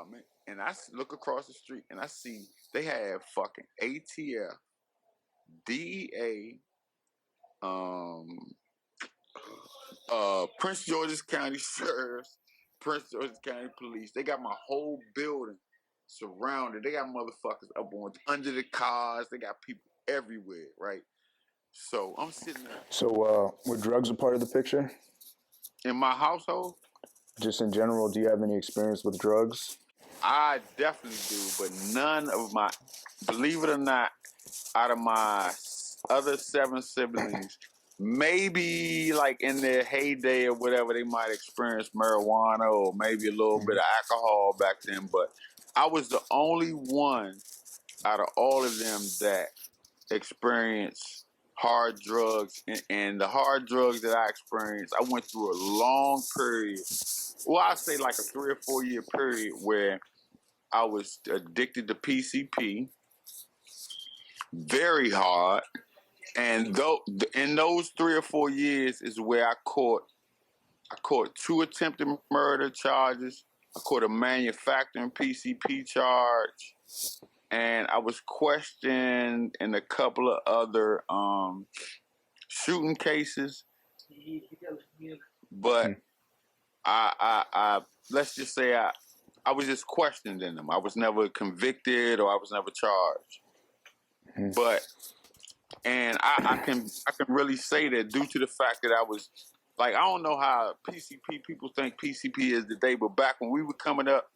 apartment, and I look across the street, and I see they have fucking ATF, DEA, Prince George's County Sheriffs, Prince George's County Police. They got my whole building surrounded. They got motherfuckers up on under the cars. They got people everywhere, right? So I'm sitting there. So were drugs a part of the picture? In my household? Just in general, do you have any experience with drugs? I definitely do, but none of my, believe it or not, out of my other 7 siblings, maybe like in their heyday or whatever, they might experience marijuana or maybe a little bit of alcohol back then, but I was the only one out of all of them that experienced hard drugs, and the hard drugs that I experienced, I went through a long period, well, I'd say like a 3 or 4 year period where I was addicted to PCP very hard. And in those 3 or 4 years is where I caught 2 attempted murder charges. I caught a manufacturing PCP charge, and I was questioned in a couple of other shooting cases. But I let's just say I was just questioned in them. I was never convicted or I was never charged. But and I can really say that due to the fact that I was like, I don't know how PCP people think PCP is today, but back when we were coming up,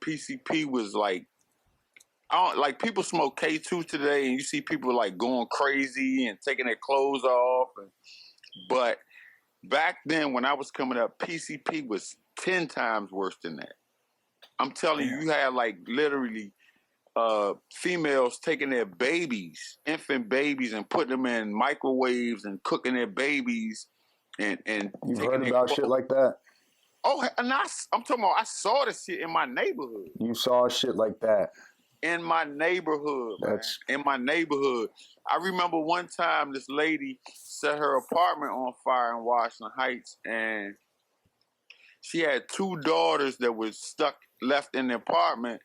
PCP was like, like people smoke K2 today, and you see people like going crazy and taking their clothes off. But back then, when I was coming up, PCP was 10 times worse than that. I'm telling you, you had like literally females taking their babies, infant babies, and putting them in microwaves and cooking their babies. And you've heard about shit like that? Oh, and I'm talking about, I saw this shit in my neighborhood. You saw shit like that? In my neighborhood, in my neighborhood. I remember one time this lady set her apartment on fire in Washington Heights, and she had 2 daughters that were left in the apartment.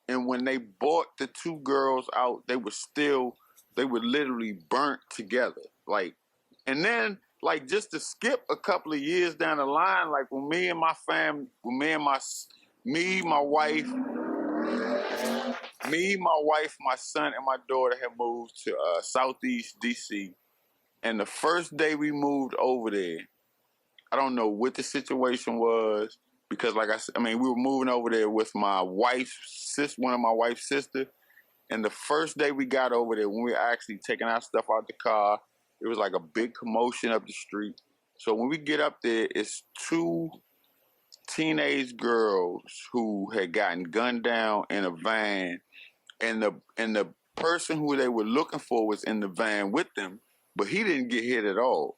And when they bought the 2 girls out, they were literally burnt together. Like, and then like just to skip a couple of years down the line, like when my wife, my son, and my daughter had moved to Southeast DC. And the first day we moved over there, I don't know what the situation was, because like I said, we were moving over there with one of my wife's sister. And the first day we got over there, when we were actually taking our stuff out the car, it was like a big commotion up the street. So when we get up there, it's 2 teenage girls who had gotten gunned down in a van, and the person who they were looking for was in the van with them, but he didn't get hit at all.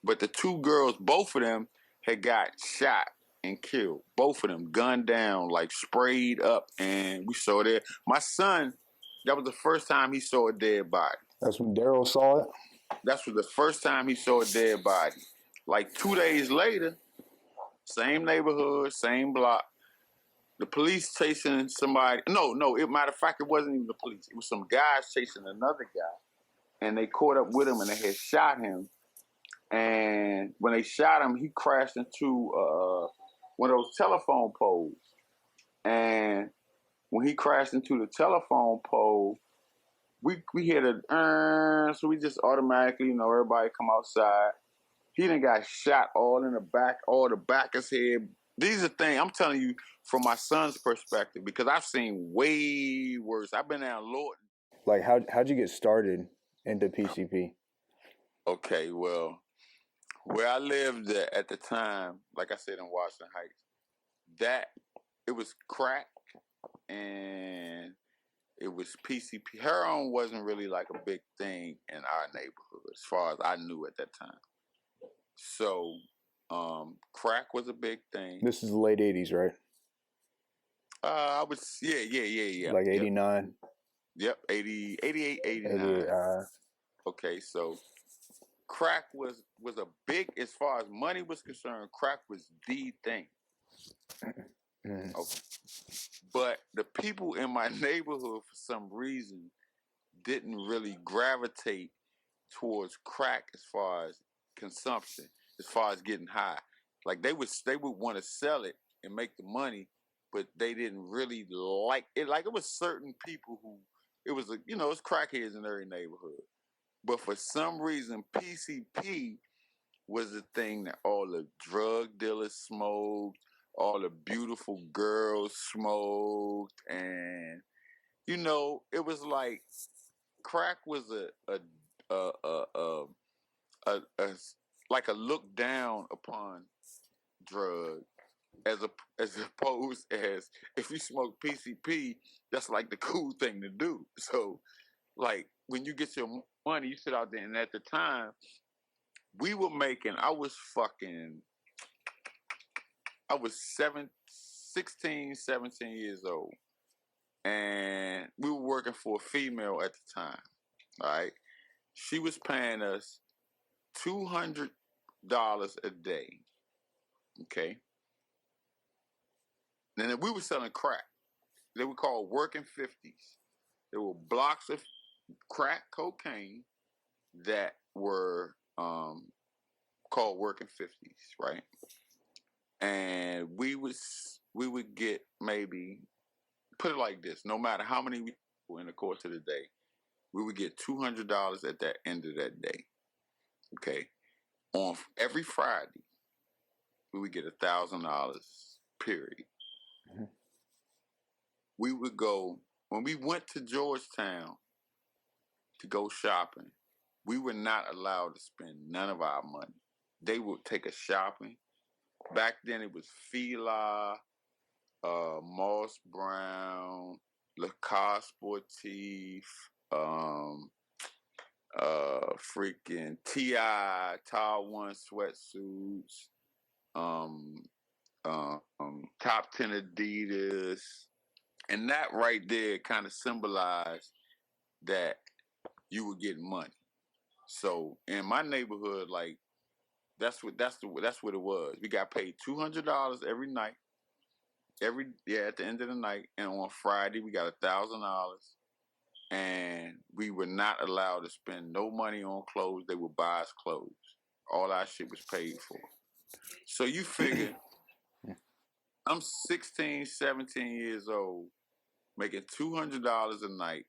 But the 2 girls, both of them had got shot and killed. Both of them gunned down, like sprayed up, and we saw that. My son, that was the first time he saw a dead body. That's when Daryl saw it? That's the first time he saw a dead body. Like 2 days later, same neighborhood, same block, the police chasing somebody. No, matter of fact, it wasn't even the police. It was some guys chasing another guy. And they caught up with him, and they had shot him. And when they shot him, he crashed into one of those telephone poles. And when he crashed into the telephone pole, we hear the so we just automatically, everybody come outside. He done got shot all in the back, all the back of his head. These are things I'm telling you from my son's perspective, because I've seen way worse. I've been down Lawton. Like, how'd you get started into PCP? Okay, well, where I lived at the time, like I said, in Washington Heights, it was crack and it was PCP. Heroin wasn't really like a big thing in our neighborhood, as far as I knew at that time. So, crack was a big thing. This is the late 80's, right? I was, yeah. Like 89? Yep, 80, 88, 89. 88, Okay, so crack was a big, as far as money was concerned, crack was the thing. Okay. But the people in my neighborhood, for some reason, didn't really gravitate towards crack as far as consumption, as far as getting high. Like they would want to sell it and make the money, but they didn't really like it. Like it was certain people who it was it's crackheads in every neighborhood. But for some reason, PCP was the thing that all the drug dealers smoked, all the beautiful girls smoked, and it was like crack was a, a, a like a look down upon drug as opposed as if you smoke PCP, that's like the cool thing to do. So like when you get your money, you sit out there, and at the time we were making. I was 16, 17 years old, and we were working for a female at the time. All right, she was paying us $200 a day. Okay. And then we were selling crack. They were called working 50s. There were blocks of crack cocaine that were called working 50s, right? And we would get maybe, put it like this, no matter how many we were in the course of the day, we would get $200 at that end of that day. Okay. On every Friday, we would get $1,000, period. Mm-hmm. We would go, when we went to Georgetown to go shopping, we were not allowed to spend none of our money. They would take us shopping. Back then it was Fila, Moss Brown, Lacoste Sportif, freaking T.I., Tile One sweatsuits, Top 10 Adidas. And that right there kind of symbolized that you were getting money. So in my neighborhood, like that's what it was. We got paid $200 every night. At the end of the night, and on Friday we got $1,000, and we were not allowed to spend no money on clothes. They would buy us clothes. All our shit was paid for. So you figure, I'm 16, 17 years old, making $200 a night.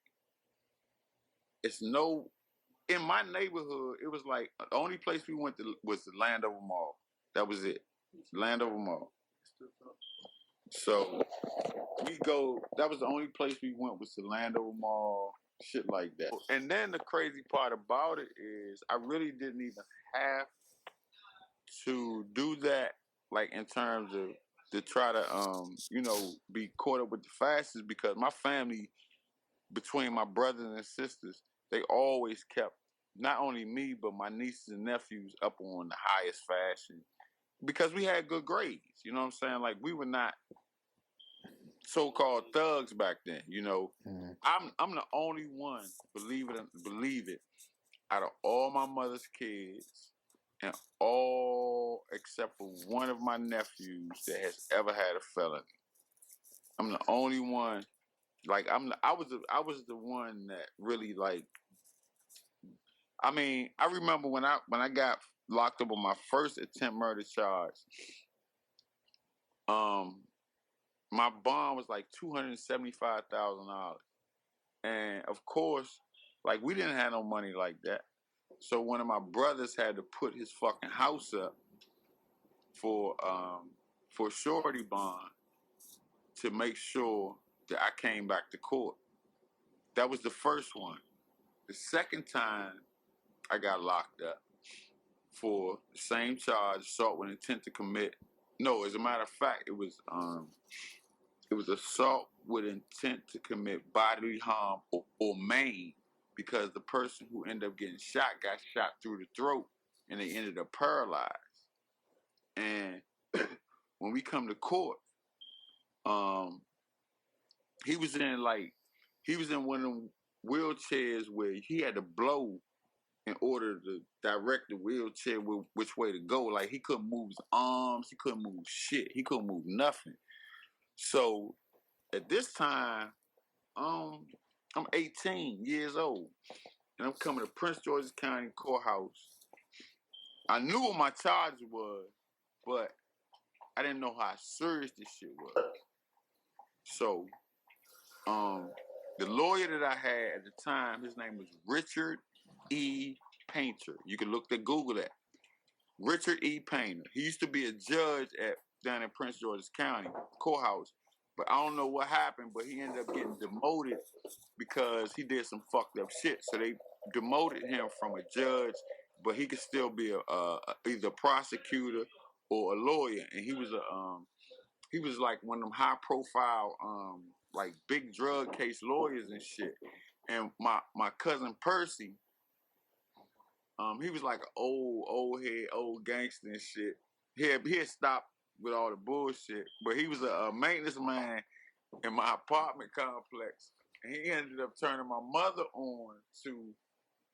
In my neighborhood, it was like the only place we went to was the Landover Mall. That was it. Landover Mall. So that was the only place we went was the Landover Mall, shit like that. And then the crazy part about it is I really didn't even have to do that, like in terms of to try to be caught up with the fastest, because my family, between my brothers and sisters, they always kept not only me but my nieces and nephews up on the highest fashion because we had good grades. You know what I'm saying? Like we were not so-called thugs back then. Mm-hmm. I'm the only one, believe it, out of all my mother's kids and all except for one of my nephews that has ever had a felony. I'm the only one. Like I was the one that really like. I mean, I remember when I got locked up on my first attempt murder charge. My bond was like $275,000, and of course, like we didn't have no money like that. So one of my brothers had to put his fucking house up for surety bond to make sure that I came back to court. That was the first one. The second time I got locked up for the same charge, assault with intent to commit. No, as a matter of fact, it was assault with intent to commit bodily harm or maim, because the person who ended up getting shot got shot through the throat and they ended up paralyzed. And when we come to court, he was in one of them wheelchairs where he had to blow in order to direct the wheelchair which way to go. Like he couldn't move his arms, he couldn't move shit, he couldn't move nothing. So at this time, I'm 18 years old, and I'm coming to Prince George's County Courthouse. I knew what my charge was, but I didn't know how serious this shit was. So, the lawyer that I had at the time, his name was Richard E. Painter. You can Google that. Richard E. Painter. He used to be a judge down in Prince George's County Courthouse, but I don't know what happened, but he ended up getting demoted because he did some fucked up shit. So they demoted him from a judge, but he could still be either a prosecutor or a lawyer. And he was like one of them high profile like big drug case lawyers and shit. And my cousin Percy, he was like an old head, old gangster and shit. He had stopped with all the bullshit, but he was a maintenance man in my apartment complex. And he ended up turning my mother on to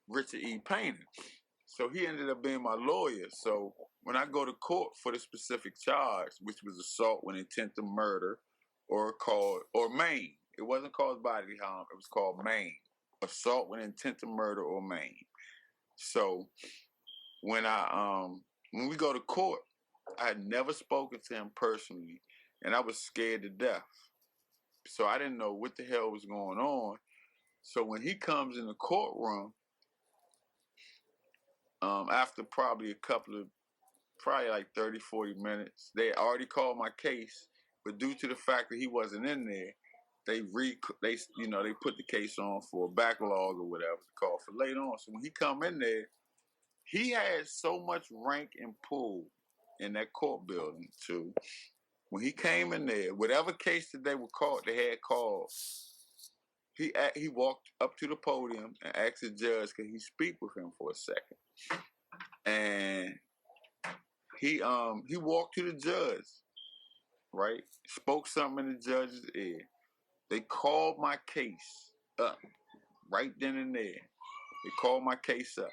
Richard E. Painter. So he ended up being my lawyer. So when I go to court for the specific charge, which was assault with intent to murder, or maim. It wasn't called bodily harm. It was called maim. Assault with intent to murder or maim. So when we go to court, I had never spoken to him personally, and I was scared to death. So I didn't know what the hell was going on. So when he comes in the courtroom, after probably like 30, 40 minutes, they already called my case, but due to the fact that he wasn't in there, they put the case on for a backlog or whatever to call for later on. So when he come in there, he had so much rank and pull in that court building too. When he came in there, whatever case that they had called, he walked up to the podium and asked the judge, could he speak with him for a second? And he walked to the judge, right? Spoke something in the judge's ear. They called my case up right then and there. They called my case up.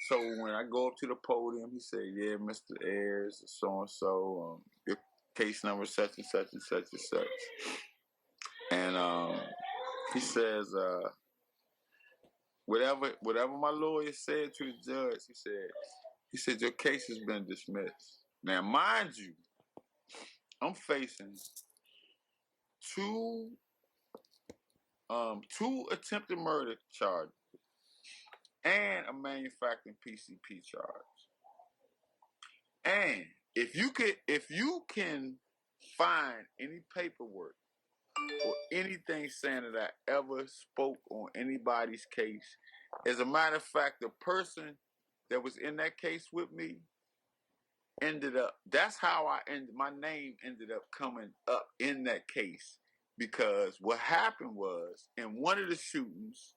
So when I go up to the podium, he said, "Yeah, Mr. Ayers, so and so, your case number such and such and such and such." And he says, whatever my lawyer said to the judge, he said your case has been dismissed. Now, mind you, I'm facing two attempted murder charges and a manufacturing PCP charge. And if you can find any paperwork or anything saying that I ever spoke on anybody's case, as a matter of fact, the person that was in that case with me that's how my name ended up coming up in that case. Because what happened was, in one of the shootings,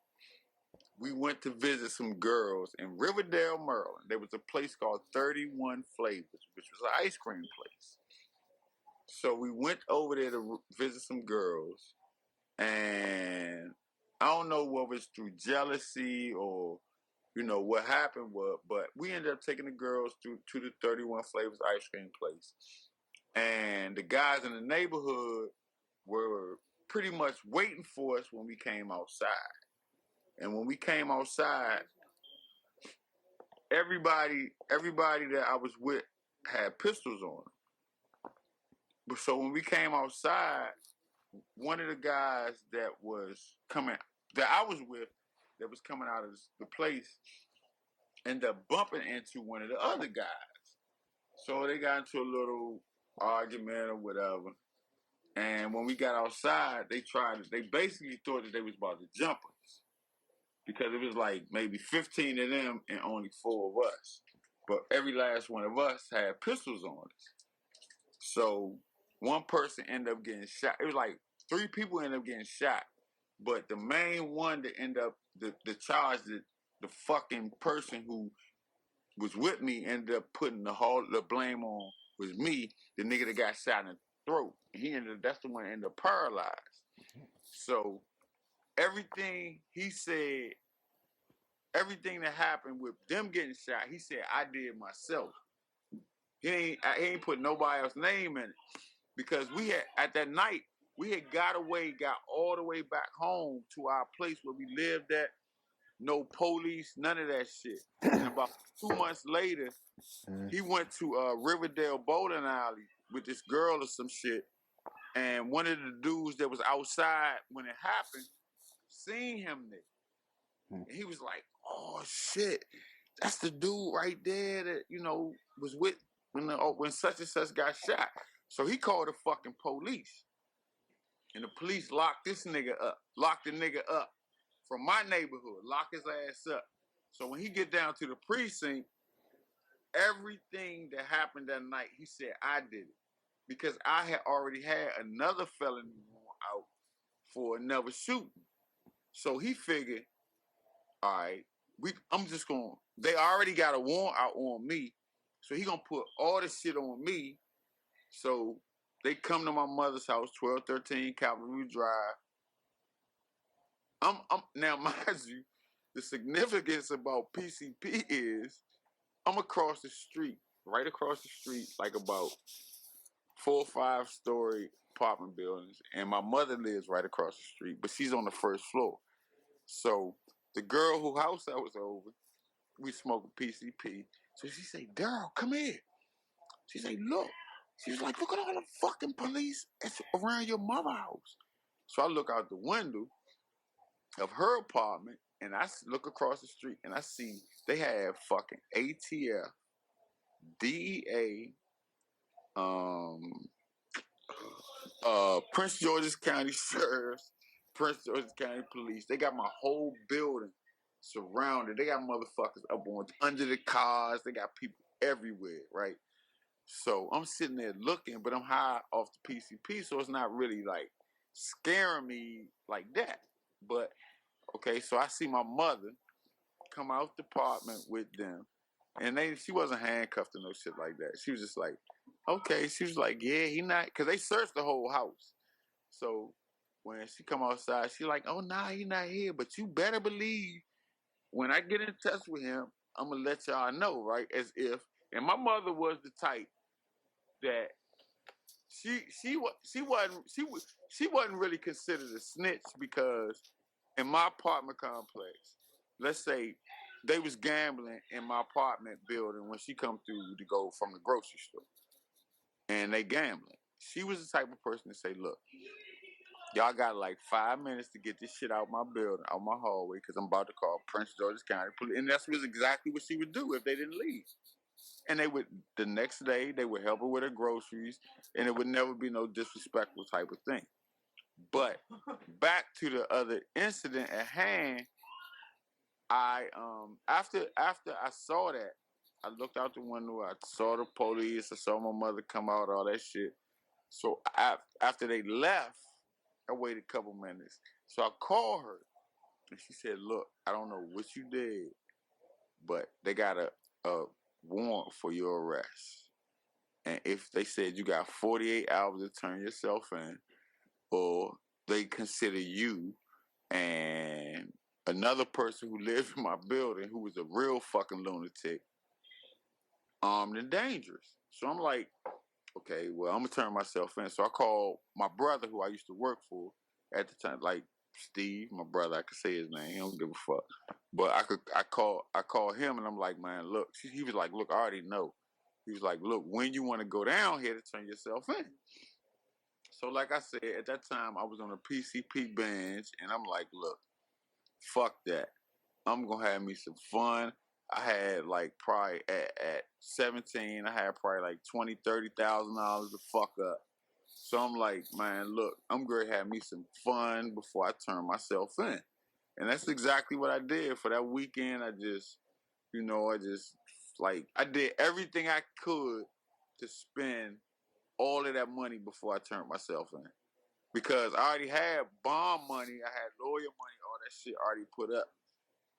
we went to visit some girls in Riverdale, Maryland. There was a place called 31 Flavors, which was an ice cream place. So we went over there to visit some girls, and I don't know whether it's through jealousy or what happened was, but we ended up taking the girls to the 31 Flavors ice cream place. And the guys in the neighborhood were pretty much waiting for us when we came outside. And when we came outside, everybody that I was with had pistols on them. But so when we came outside, one of the guys that I was with, that was coming out of the place, ended up bumping into one of the other guys. So they got into a little argument or whatever. And when we got outside, they basically thought that they was about to jump us. Because it was like maybe 15 of them and only 4 of us. But every last one of us had pistols on us. So one person ended up getting shot. It was like 3 people ended up getting shot. But the main one that ended up, the charge that the fucking person who was with me ended up putting the blame on was me, the nigga that got shot in the throat. That's the one that ended up paralyzed. So everything he said, everything that happened with them getting shot, he said I did myself. He ain't put nobody else's name in it. Because we had, at that night, We had got away, got all the way back home to our place where we lived at. No police, none of that shit. And about 2 months later, he went to Riverdale bowling alley with this girl or some shit. And one of the dudes that was outside when it happened seen him there. And he was like, oh shit, that's the dude right there that, was with when such and such got shot. So he called the fucking police. And the police locked the nigga up from my neighborhood, lock his ass up. So when he get down to the precinct, everything that happened that night, he said, I did it. Because I had already had another felony warrant out for another shooting. So he figured, all right, they already got a warrant out on me. So he gonna put all this shit on me. So they come to my mother's house, 1213 Cavalry Drive. I'm now, mind you, the significance about PCP is I'm across the street, right across the street, like about 4 or 5 story apartment buildings, and my mother lives right across the street, but she's on the first floor. So the girl whose house I was over, we smoking PCP. So she say, Daryl, come here. She say, look. She was like, look at all the fucking police around your mother's house. So I look out the window of her apartment, and I look across the street, and I see they have fucking ATF, DEA, Prince George's County Sheriffs, Prince George's County Police. They got my whole building surrounded. They got motherfuckers up on under the cars. They got people everywhere, right? So I'm sitting there looking, but I'm high off the PCP, so it's not really like scaring me like that. But okay, so I see my mother come out the apartment with them, and she wasn't handcuffed or no shit like that. She was just like, okay. She was like, yeah, he not, because they searched the whole house. So when she come outside, she like, oh nah, he not here. But you better believe when I get in touch with him, I'm gonna let y'all know, right? As if, and my mother was the type that she wasn't really considered a snitch, because in my apartment complex, let's say they was gambling in my apartment building when she come through to go from the grocery store, and they gambling. She was the type of person to say, look, y'all got like 5 minutes to get this shit out my building, out my hallway, because I'm about to call Prince George's County Police. And that's exactly what she would do if they didn't leave. And the next day, they would help her with her groceries, and it would never be no disrespectful type of thing. But back to the other incident at hand, I after I saw that, I looked out the window, I saw the police, I saw my mother come out, all that shit. So after they left, I waited a couple minutes. So I called her, and she said, look, I don't know what you did, but they got a warrant for your arrest. And if they said you got 48 hours to turn yourself in, or they consider you and another person who lives in my building who was a real fucking lunatic, armed and dangerous. So I'm like, okay, well, I'm gonna turn myself in. So I called my brother who I used to work for at the time, like Steve, my brother. I could say his name. He don't give a fuck. But I call him, and I'm like, man, look. He was like, look, I already know. He was like, look, when you want to go down here to turn yourself in. So like I said, at that time I was on a PCP bench, and I'm like, look, fuck that. I'm gonna have me some fun. I had like probably at 17, I had probably like $20,000-$30,000 to fuck up. So I'm like, man, look, I'm gonna have me some fun before I turn myself in. And that's exactly what I did for that weekend. I just like I did everything I could to spend all of that money before I turned myself in. Because I already had bond money, I had lawyer money, all that shit already put up.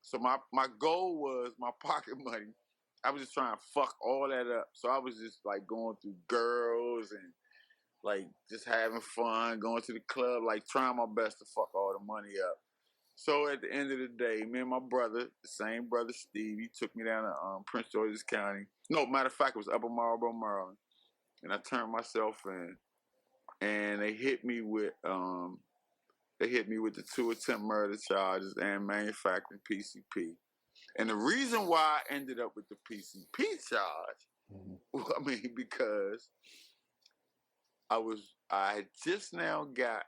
So my goal was my pocket money. I was just trying to fuck all that up. So I was just like going through girls and like just having fun, going to the club, like trying my best to fuck all the money up. So at the end of the day, me and my brother, the same brother Steve, he took me down to Prince George's County. No, matter of fact, it was Upper Marlboro, Maryland. And I turned myself in. and they hit me with the 2 attempt murder charges and manufacturing PCP. And the reason why I ended up with the PCP charge, I mean, because I had just now got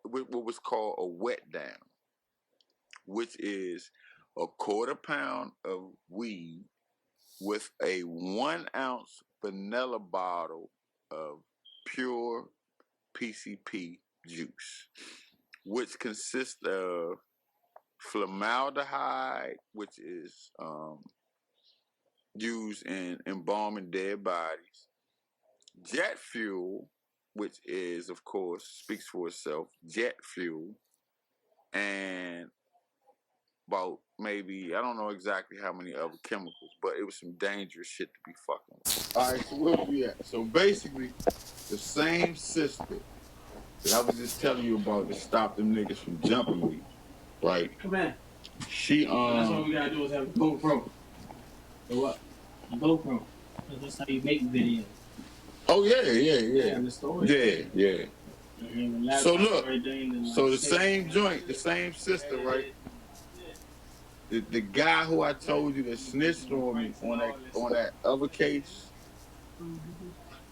what was called a wet down, which is a 1/4 pound of weed with a 1 ounce vanilla bottle of pure PCP juice, which consists of formaldehyde, which is used in embalming dead bodies, jet fuel, which is, of course, speaks for itself, jet fuel, and about maybe, I don't know exactly how many other chemicals, but it was some dangerous shit to be fucking with. All right, so where we at? So basically, the same sister that I was just telling you about to stop them niggas from jumping me, right? Come in. She That's what we gotta do is have a GoPro. So what? A GoPro. That's how you make videos. Oh yeah. And the story. Yeah. So look, so the same shit. joint, the same sister, right? The guy who I told you that snitched on me on that other case,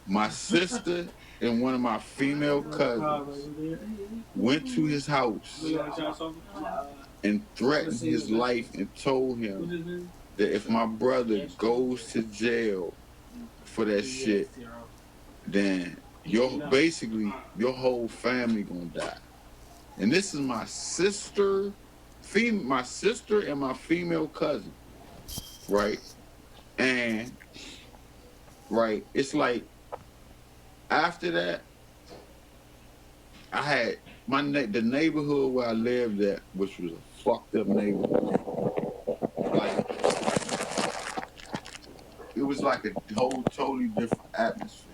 my sister and one of my female cousins went to his house and threatened his life and told him that if my brother goes to jail for that shit, then your whole family gonna die. And this is my sister and my female cousin, right? And right, it's like after that, I had the neighborhood where I lived at, which was a fucked up neighborhood. Like it was like a whole totally different atmosphere.